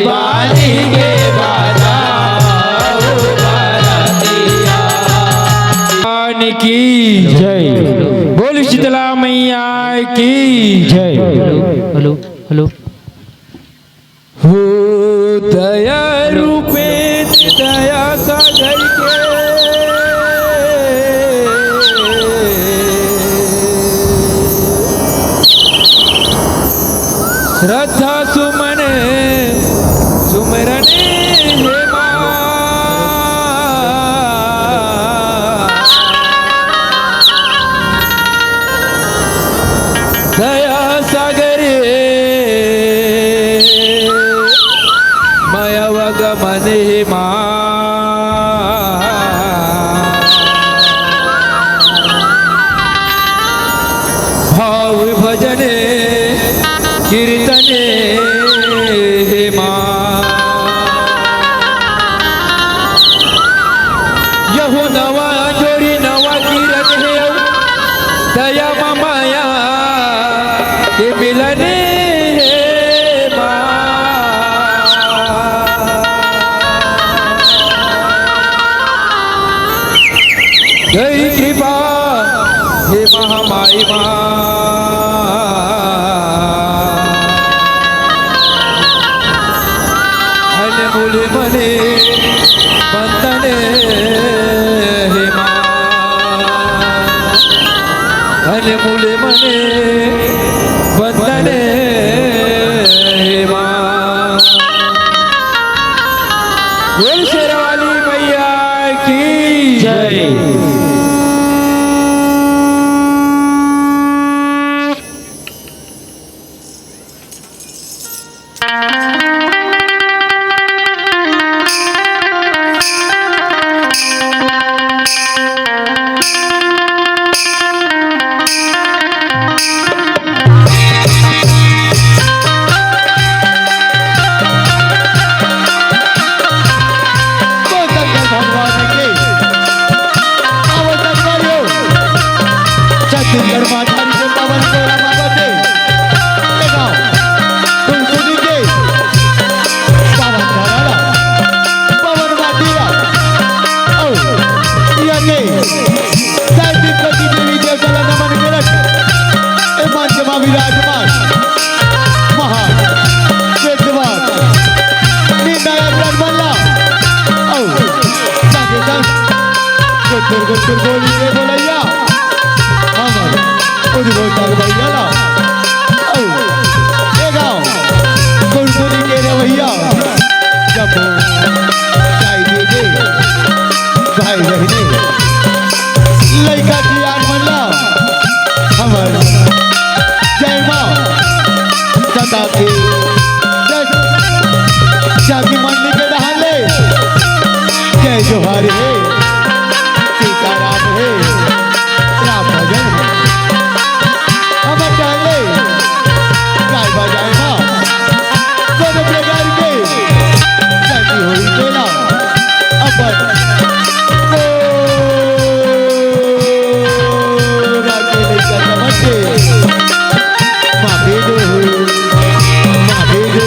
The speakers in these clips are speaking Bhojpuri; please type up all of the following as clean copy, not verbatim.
बाली के बजाओ बरतिया की जय। बोल शीतला मैया की जय। हेलो हेलो हो दया रूपे दया सागर के श्रद्धा सुमन सुमरन हे मां दया सागर माया वगमन हे मां भाव भजन कीर्तन हे मां यहो नवा जोड़ी नवा कीरत हे दया माया के मिलन हे मां जय कृपा हे महामाई मां मूल मने बंदन हे मां मूल मने बंदन हे मां बोल शेरवाली मैया की जय। विराजमान महान वेदवान निर्णायक निर्मला गोत्र गोली के बोलैया हमर उद्घोषक भैया ला ए गाँव कुलपुरी के रवैया जब चाय दे भाई बहने लड़का की आन मल्ला हमर जय मां सदा के जाति मानने के डहाले जय जोहार है सीताराम है राम भजन है हम डाले गाय बजाए मां सब प्रकार के जाति होई बोला अपन माँ भेजो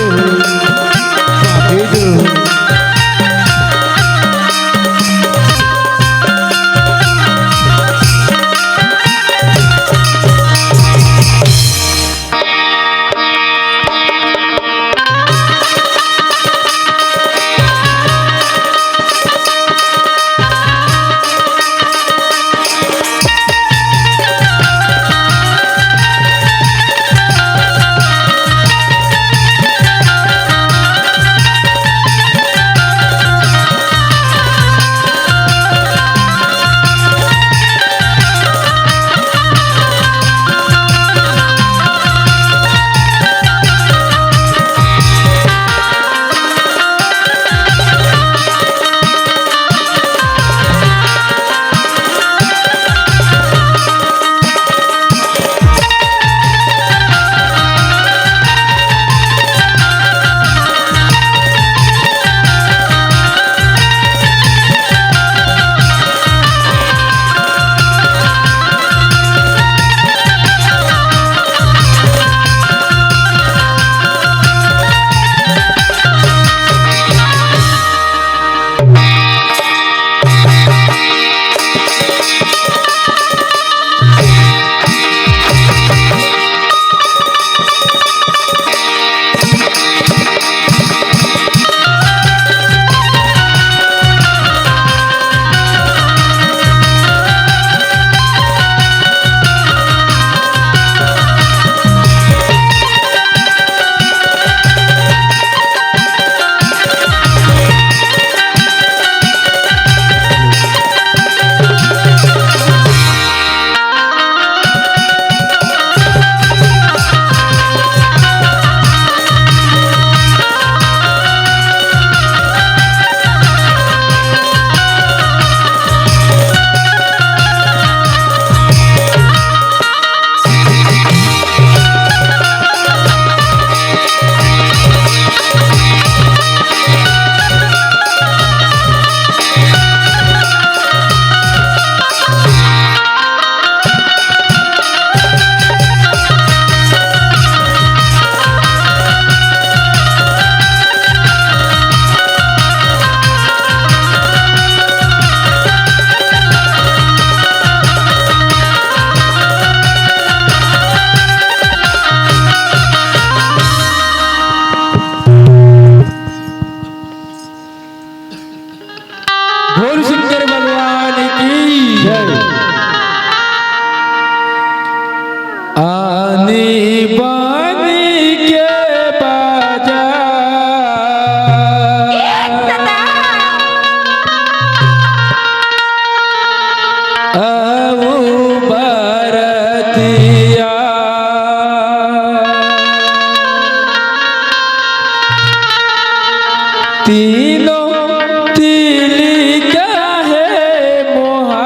तीनों तिली क्या है मोहा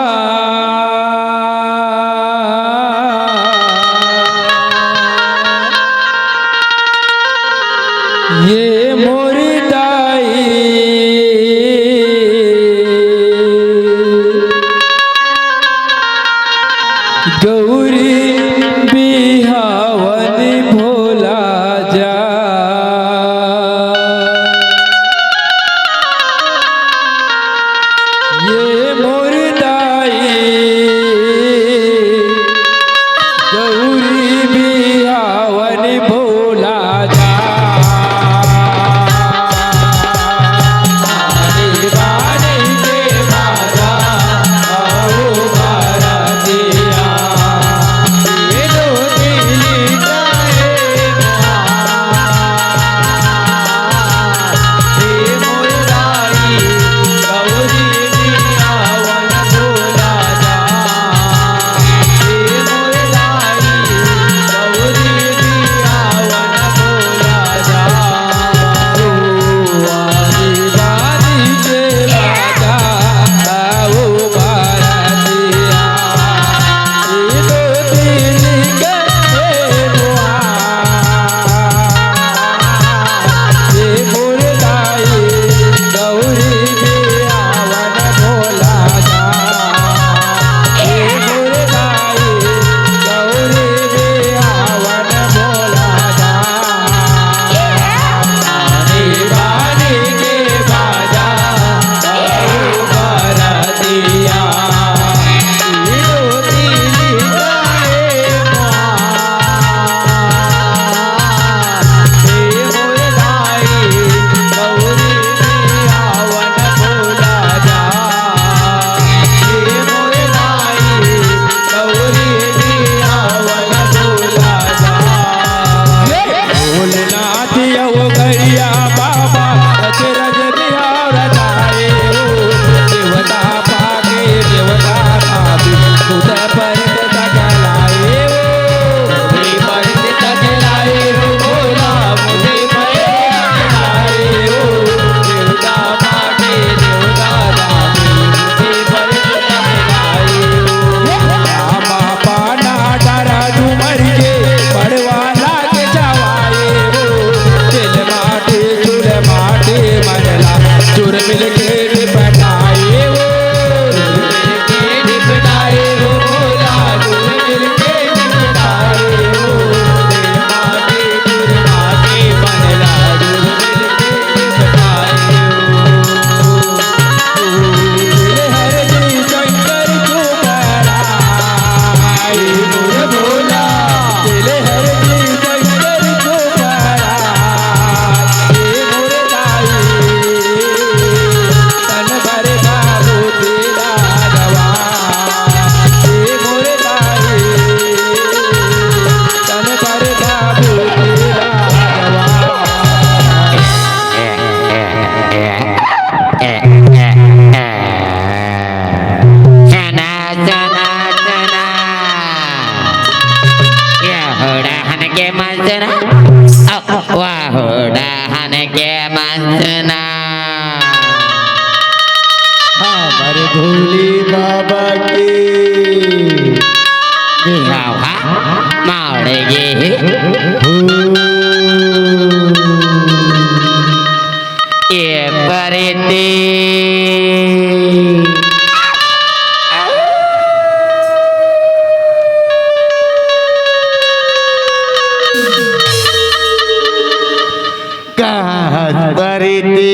ये मुर्दाई गौरी बिहावन भोला जा ये मुर्दाई गौरी बिहावन भोला जा हमारे भोले बाबा के ये परते कहाँ परते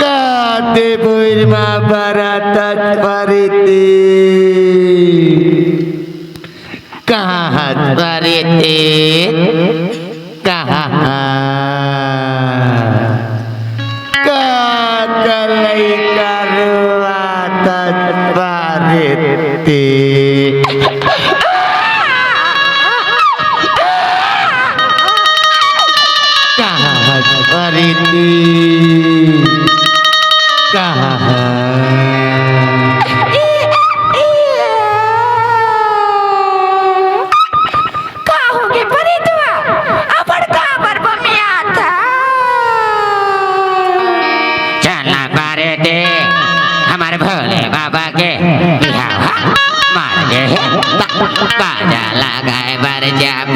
काते बुरमा बरात परते कहाँ परते कहाँ काकलई करवात परते परती कहाँ काहू বাজা লাগাই বার যাব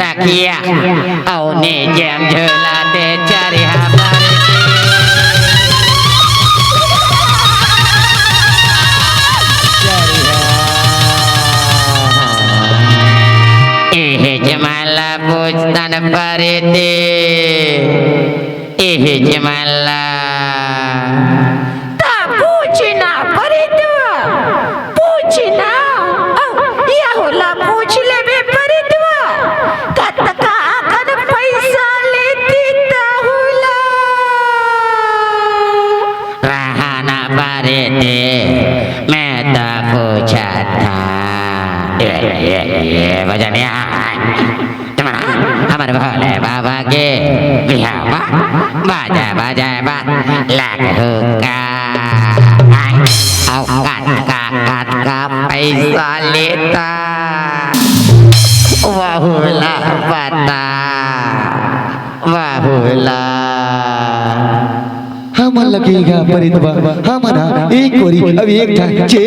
Rakia, au ni jam jelate cari habar jemala bustan parite jemala tak pucina parite pucina ya hola puch lebe parite kataka akan paisa leti tahula rahana parite meta pucata bajanya teman हमारे भोले बाबा के बिहार बाजा बाजा बा लाख हुक्का औकात का पैसा लेता वाहुला पता वाहुला हम लगेगा परितवा हमारा एक कोरी अब एक था छे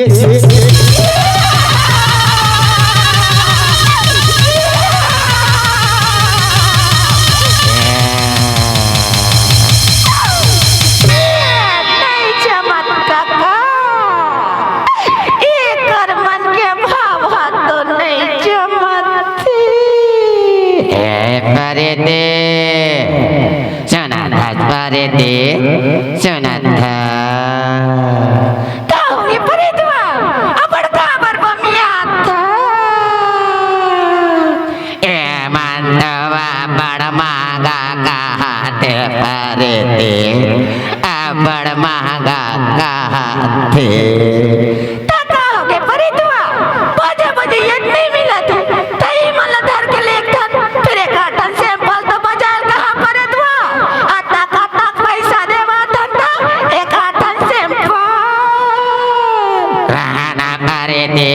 Sonata tahu ni peritua apa kabar pemiata mandawa barmaga kahate parete barmaga kahate tak tahu ke peritua baja ये नहीं मिला था तही मला धर के लेखन फिर एक आटन सैंपल तो बाजार कहाँ पर है दुआ आता खाता पैसा देवा धंधा एक आटन सैंपल रहना parete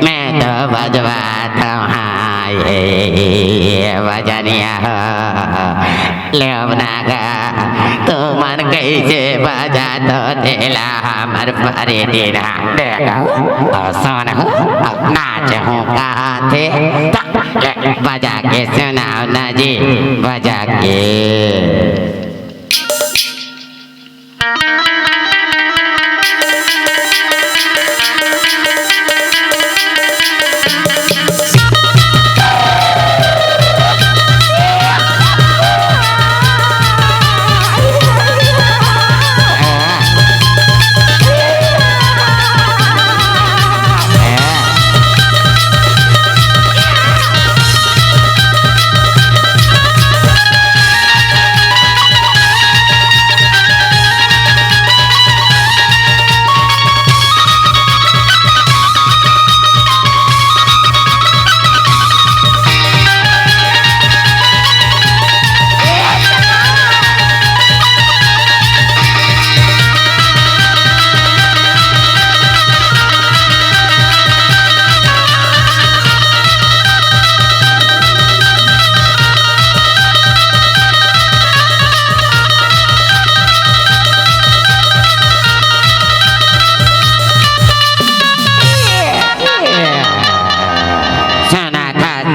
मैं तो बजवाता हूँ बजनिया लेवनागा तो मन कैसे बजा तो तेला हमर parete ना देखा सोना नाच हूँ कहाँ थे बजा के सुनाओ ना जी बजा के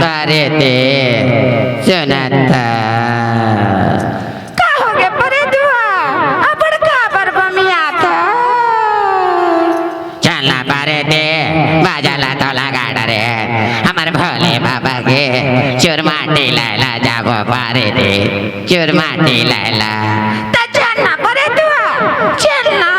parete Sonata कहोगे परितवा अब काबर पमिata चलना parete बाजाला तो लगा डरे हमारे भोले बाबा के चुरमाटी लाला जाबो parete चुरमाटी लाला tak jangan परितवा चलना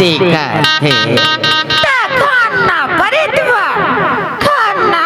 दिक्कत है ता खाना परितवा खाना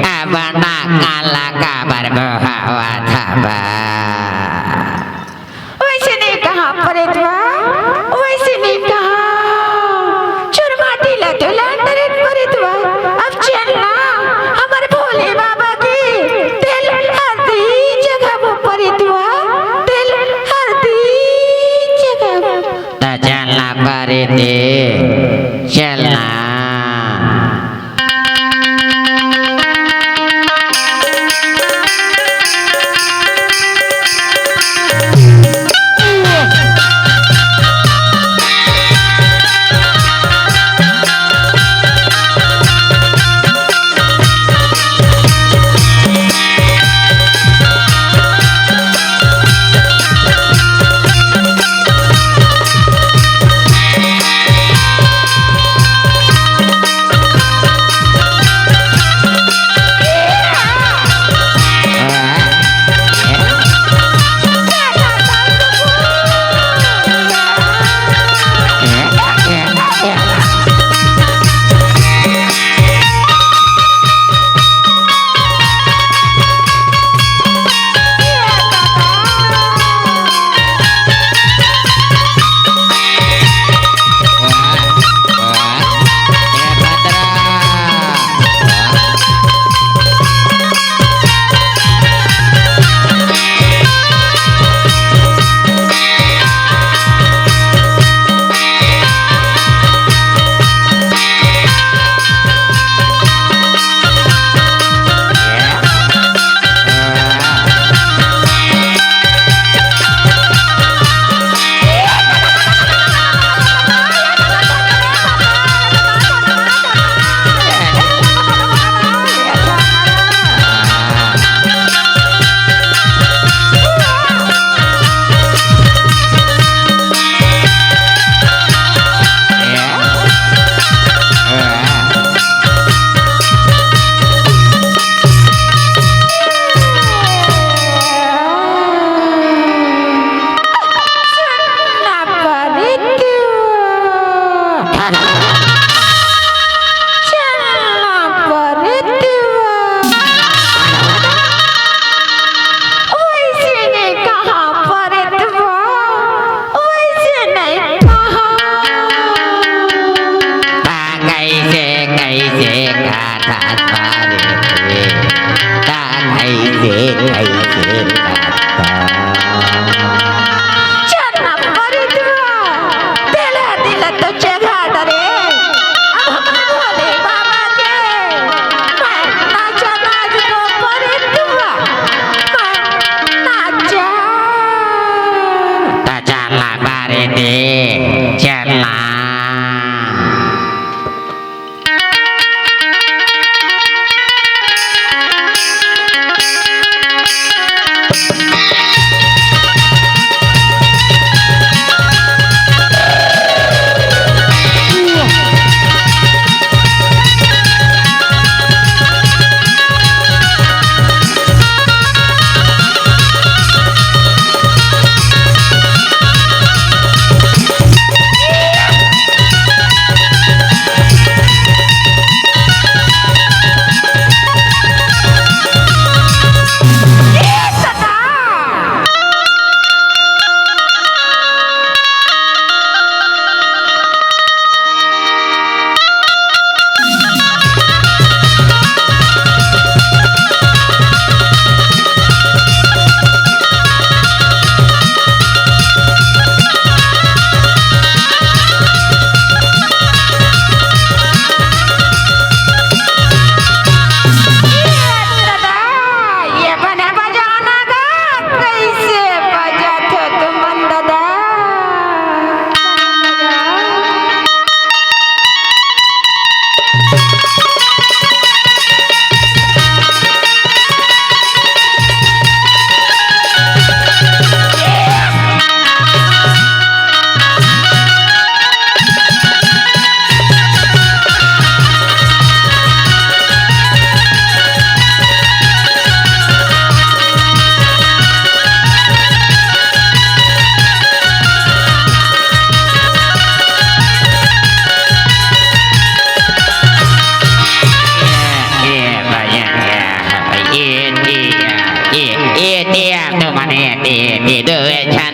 abana kala kabar bahawa thaba वैसे कहाँ परितवा वैसे कहाँ चुरमाटी लतो लंदन परितवा अब चलना हमारे भोले बाबा की दिल हरदी जगह वो परितवा दिल हरदी जगह ta chalna parite chalna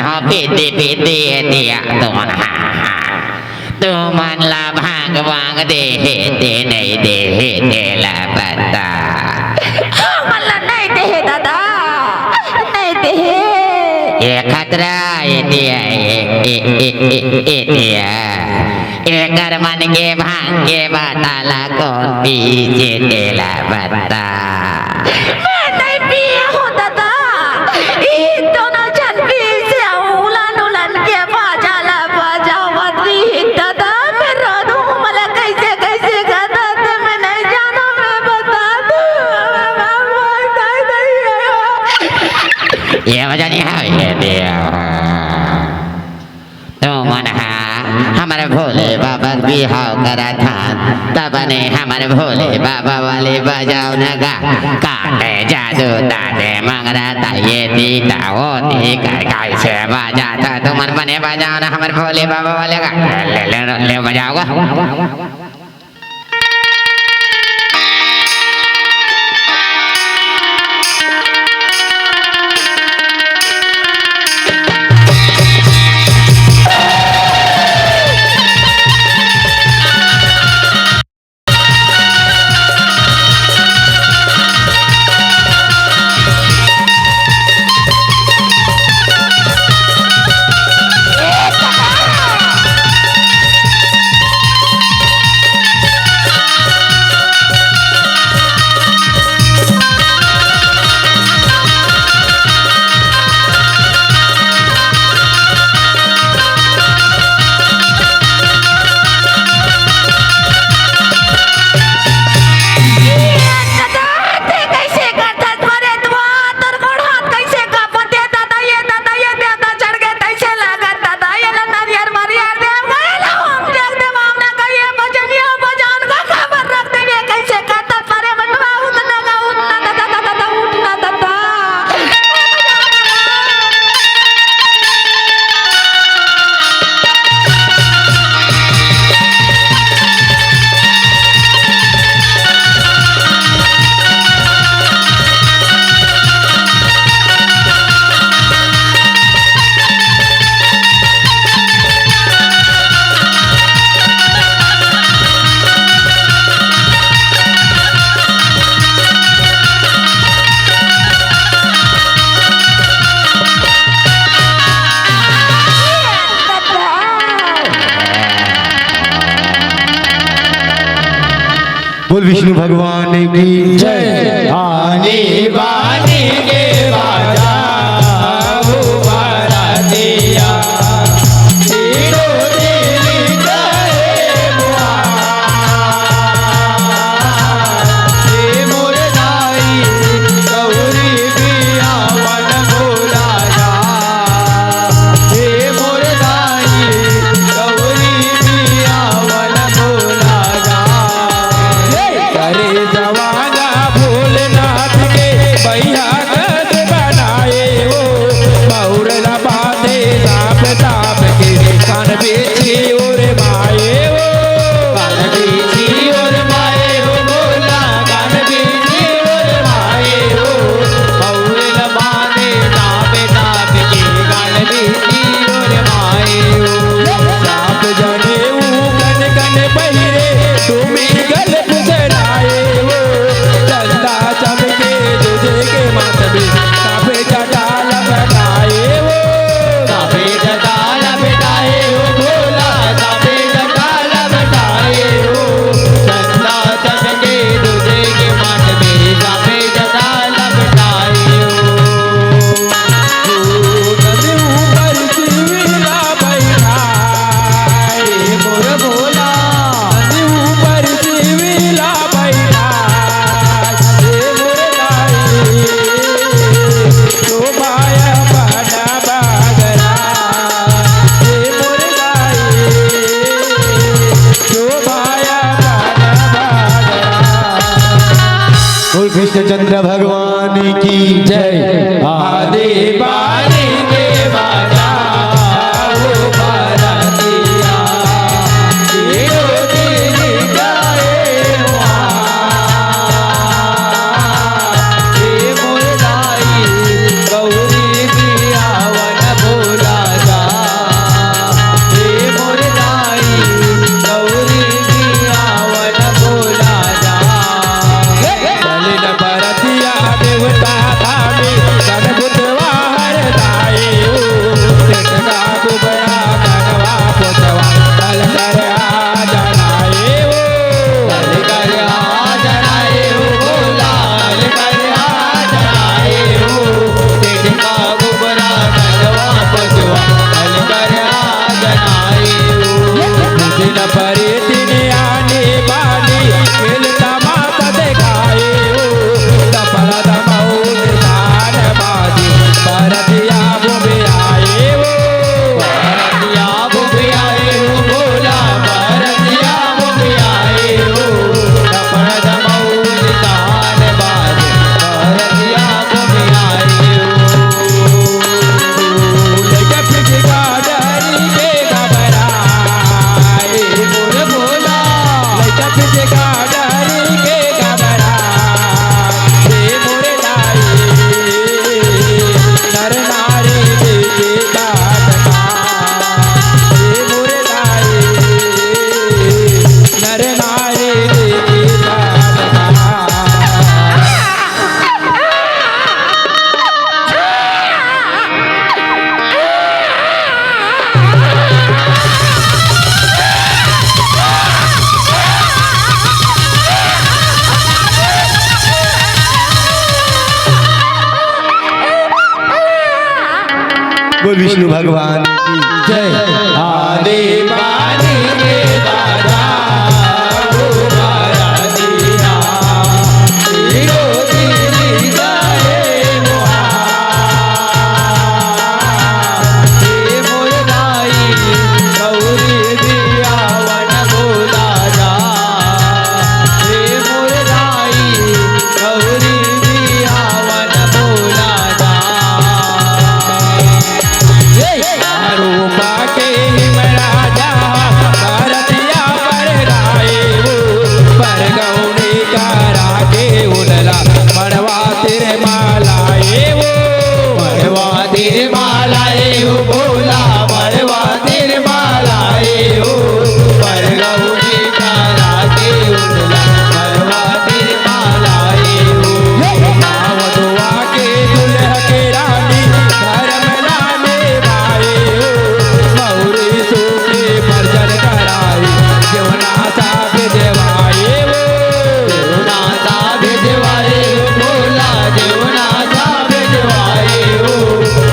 हो पीती पीती दिया तुमन ला भांग वांग दे नहीं दे ला पता मला नाही दे दादा नाही दे ये खतरा ये कर मन के भांग के बताला कौन पीछे तेला बता मैं नहीं पिया हूँ दादा ये दोनों जन पी से उलान उलान के बाजाला बाजावत रही दादा मैं रो दूँ मला कैसे कैसे गाता था मैं नहीं जाना मैं बता दूँ ये वजह नहीं है ये दिया तो मन हमारे भोले बाबा बिहाव करा था तब ने हमारे भोले बाबा वाले बजाओ नगा काटे जादू दादे मंगरा था ये दीता वो दी कैसे बजाता तो मन बने बजाओ ना हमारे भोले बाबा वाले का ले बजाओगा बोल विष्णु भगवान की जय। आने बाने के बाजा वो बारातिया तेरो दिल करे मुआ हे मोर दाई गौरी पिया मन भोला जा हे मोर दाई गौरी पिया मन भोला जा करे जवाना भोलेनाथ के भैया गद बनाए हो बहुरला बांधे सांप सांप के कान बेची और माए हो कान बीची और माए हो बोला कान बीची और माए हो बहुल बांधे ताप ताप के कान बीची और माए हो सांप जने कन कन बहिरे तुम्हें गल फुसराए हो चंदा चमके तुझे के माथ में सांपे चटाल बनाए हो तापे जटाल बिठाए हो बोला तापे जटाल बिठाए हो चंदा चमके तुझे के माथ में तापे जटाल बिठाए हो नदी ऊपर शिवला बैठाए मोर भोला नदी ऊपर शिवला बैठाए हे मुरदाई शोभाया बना बागरा हे मुरदाई शोभाया बना बागरा। बोल कृष्णचंद्र भगवान की जय। आदि बानी के बाजा वो बारातिया तेरो दिल गाए हुआ हे मोर दाई गौरी पिया वन भोला बोल विष्णु भगवान की जय आदि बानी के दादा ओ बारातिया हीरो तेरी गाए मोहा हे मोर दाई गौरी दिया वन बोला जा हे मोर दाई गौरी दिया वन बोला जा रूपा के हिमराजा भारतिया पर गाए वो पर गौरी का रागे उड़ला मड़वा तेरे मालाए वो मड़वा तेरे मालाए वो बोला मड़वा तेरे मालाए वो पर गौरी का रागे उड़ला मड़वा तेरे मालाए वो मावधुआ के दुल्हा के रानी धर्म लाने भाई हो मौरी सूखे भजन कराई जवना साब देवाए वो जवना साब देवाए हो बोला जवना साब देवाए हो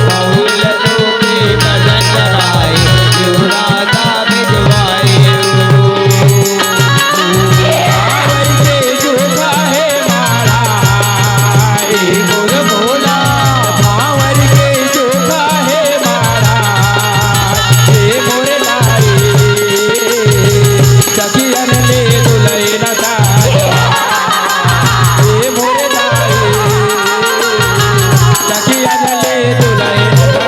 मौल सूखे भजन कराई जवना साब देवाए हो आवई के जोगा है मारा बोल बोला भावर के जोगा है मारा हे मोरे नारी सखियन ले दुलई नता हे मोरे नारी सखियन ले दुलई नता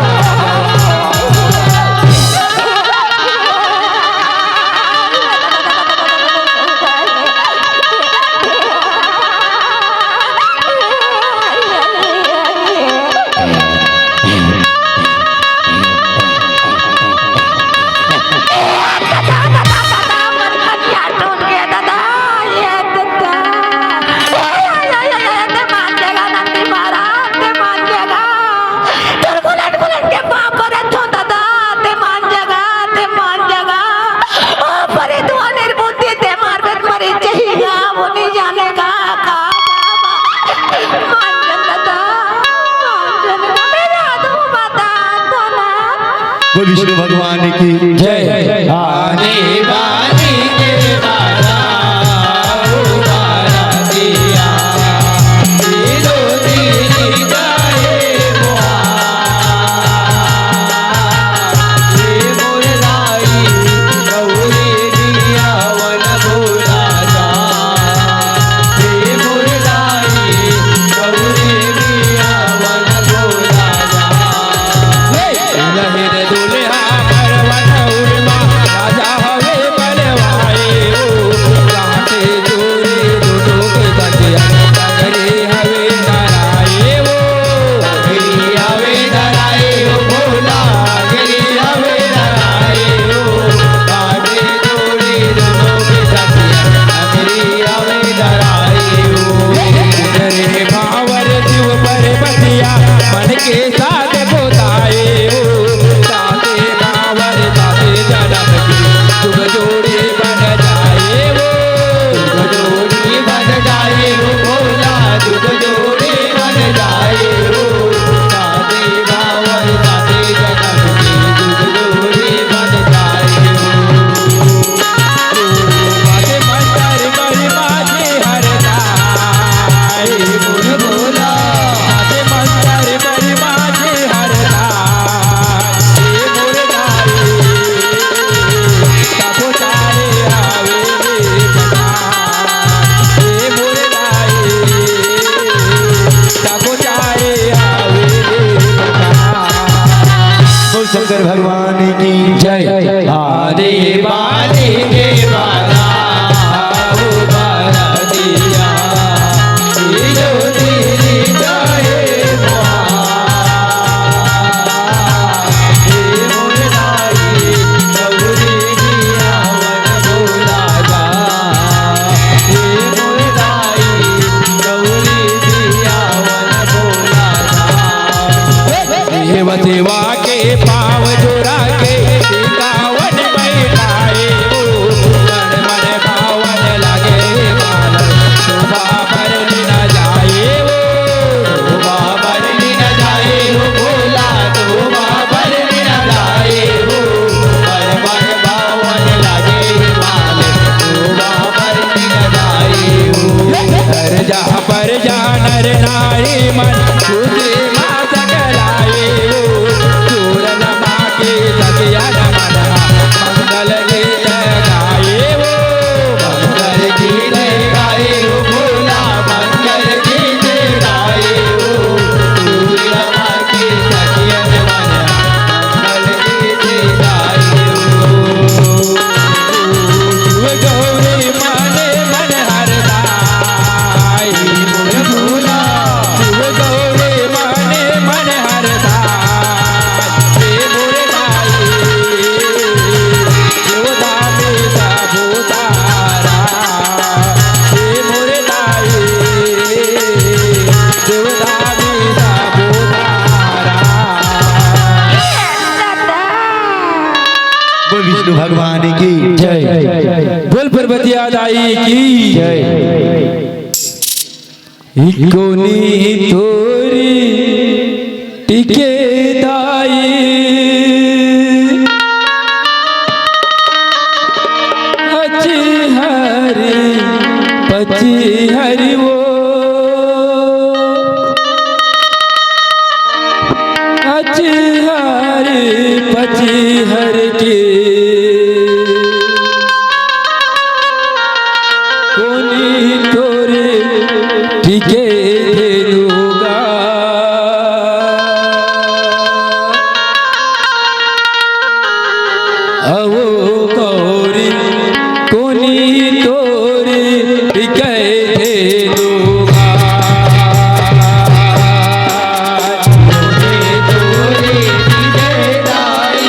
बोल विष्णु भगवान की जय आने बानी के दादा ओ बारातिया हीरो तेरी गाए मोहा हे मोर लाई गौरी दिया वन बोला जा हे मोर लाई गौरी दिया वन बोला जा लहर दुल्हा परवन उर्मा राजा हवे बनवाए ओ राते जोरे दुटो के तकिया पगड़ी हवे धराए ओ पगड़ी हवे धराए ओ भोला पगड़ी हवे धराए ओ राते जोरे दुटो के तकिया पगड़ी हवे धराए ओ रे भावर शिव पर बतिया मन के साथ बोताए ओ साथे भावर साथे जनम की जुग जोड़ी बन जाए वो जुग जोड़ी बन जाए वो भोला जुग जोड़ी बन जाए वो साथे भावर साथे जनम की जुग जोड़ी बन जाए वो माथे मंतर बड़ी माथे हरदाई बोल बोला माथे मंतर बड़ी माथे हरदाई हे मोर नारी सबो तारे आवे रे बता हे मोर नारी सबो तारे आवे रे बता बोल शंकर भगवान की जय आदि बानी के बाला ओ बारातिया हीरो तेरी गाए मोहा हे मोर नारी गौरी दिया वन बोला जा हे मोर नारी गौरी दिया वन बोला जा देव देवा के पाव जोरा के कावन बैठाए ओ मन मन पावन लगे पालन शोभा पर न जाए ओ शोभा पर न जाए हो भोला शोभा पर मन तुझे मात कराए हो चूरन माके सतिया मन मंगल गीत गाए हो मंगल गीत गाए हो भोला मंगल गीत गाए हो सूर्य माँ के सखियन मन मंगल गीत गाए हो शिव गौरी माने मन हरदाई मोर भोला शिव गौरी माने मन हरदाई हे मोर दाई देवदामे सा भूतारा हे मोर दाई देवदामे सा भूतारा बोल विष्णु भगवान की जय बोल पर्वतिया दाई की जय कोनी तोरी टिके दाई अच्छी हरी पची हरी वो अच्छी हरी पची हर की कोनी तोरे टिके देलूगा आवो गौरी कोनी तोरे टिके देलूगा तोरे तोरे गीत गाई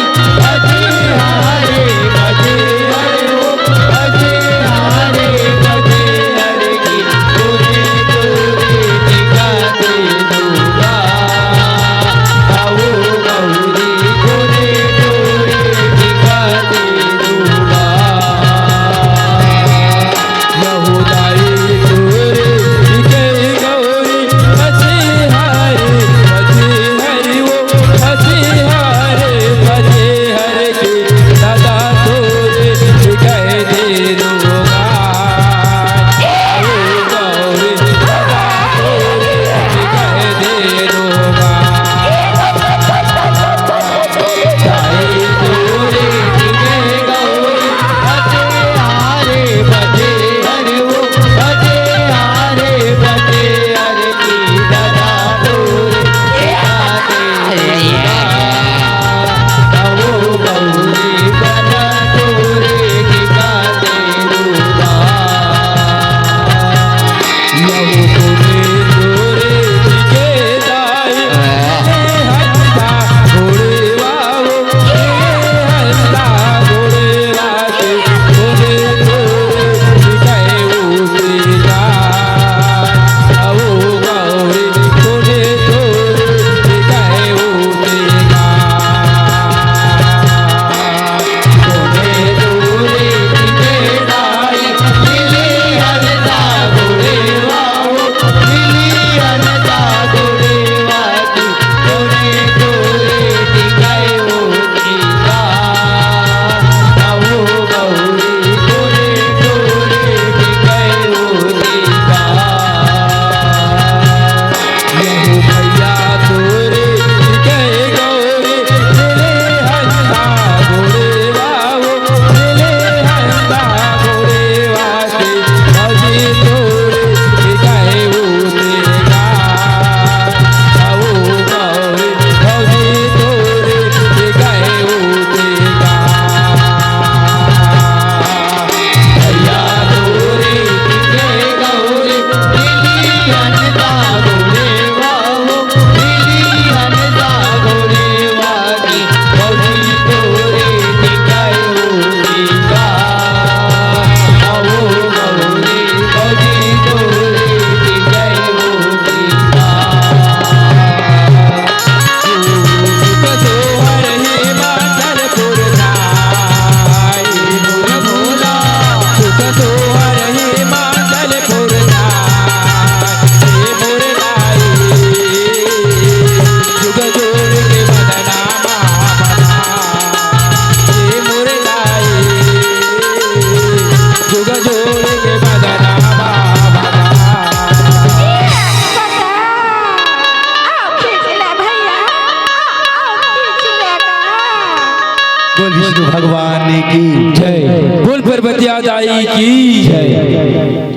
बोल विष्णु भगवान की जय। बोल पार्वती दाई की जय।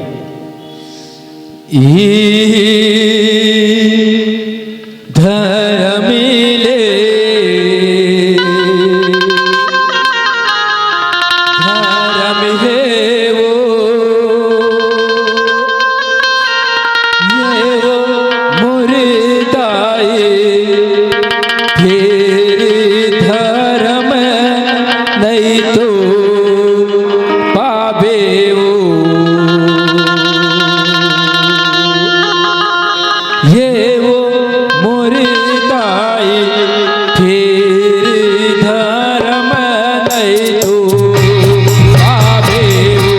धर्मिले धर्म है वो ये वो मुर्दाए फिर धर्म नहीं तो पावे वो ये वो मुर्दाए फिर धर्म नहीं तो पावे वो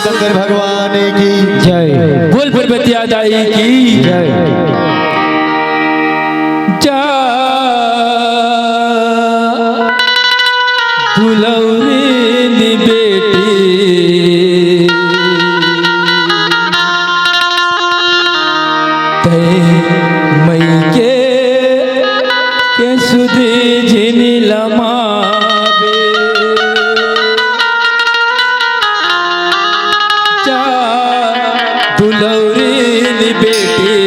शंकर भगवान की जय। बोल पार्वती दाई की जय। जा दुलौरी बेटी ते मई के सुधी झिनी लमावे जा दुलौरी बेटी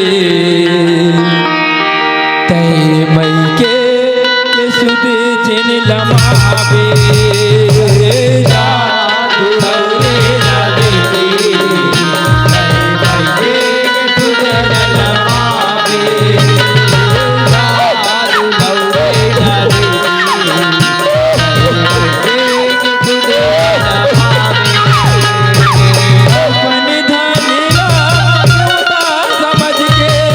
तय मई के सुधी झिनी लमावे जा दुलौरी बेटी देवता समझ में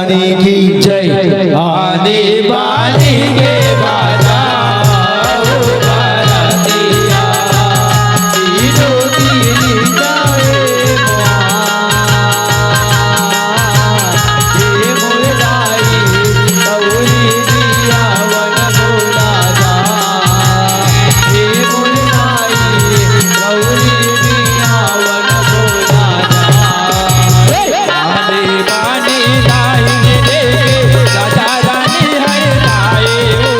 रानी की जय आने वाली के बजाओ बारातिया तीनों तीन जाए ये मुरदाई गौरी दिया वन बोला जा ये मुरदाई गौरी दिया वन बोला जा आने वाली लाइन दे राजा रानी है लाए हो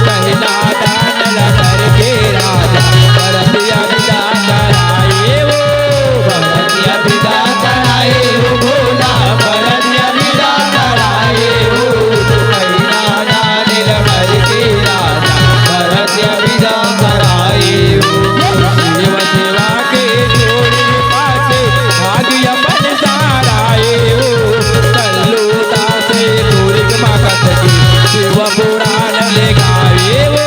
कहना दान लटर के राजा भरतिया विदा कराए हो भरतिया विदा कराए हो भोला भरतिया विदा कराए हो कहना दान लटर के राजा भरतिया विदा कराए हो शिव सेवा के जोड़ी पाते भाग्य अपन साराए हो कल्लू दासे तोरिक माकत की शिव पुराण ले गाए हो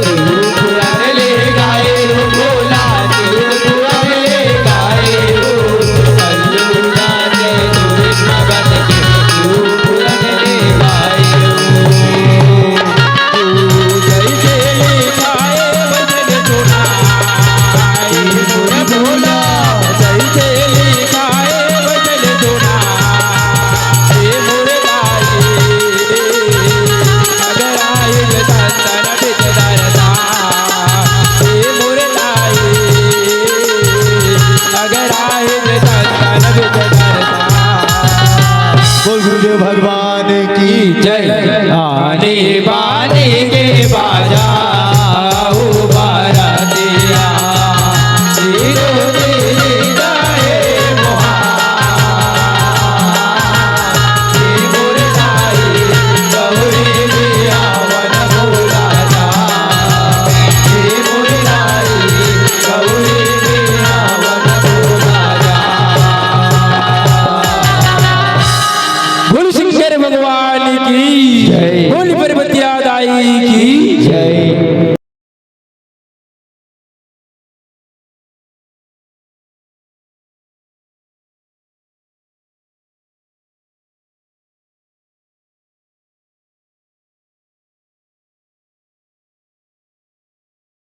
शिव पुराण ले गाए हो भोला शिव पुराण ले गाए हो कल्लू दासे तोरिक माकत की शिव पुराण ले गाए हो तू जैसे लिखाए वचन सुनाए मोर भोला जैसे लिखाए वचन सुनाए मुरदाई अगर आए तंदन बिच दरसा मुरदाई अगर आए तंदन बिच दरसा बोल गुरुदेव भगवान की जय आने वाले के बाजा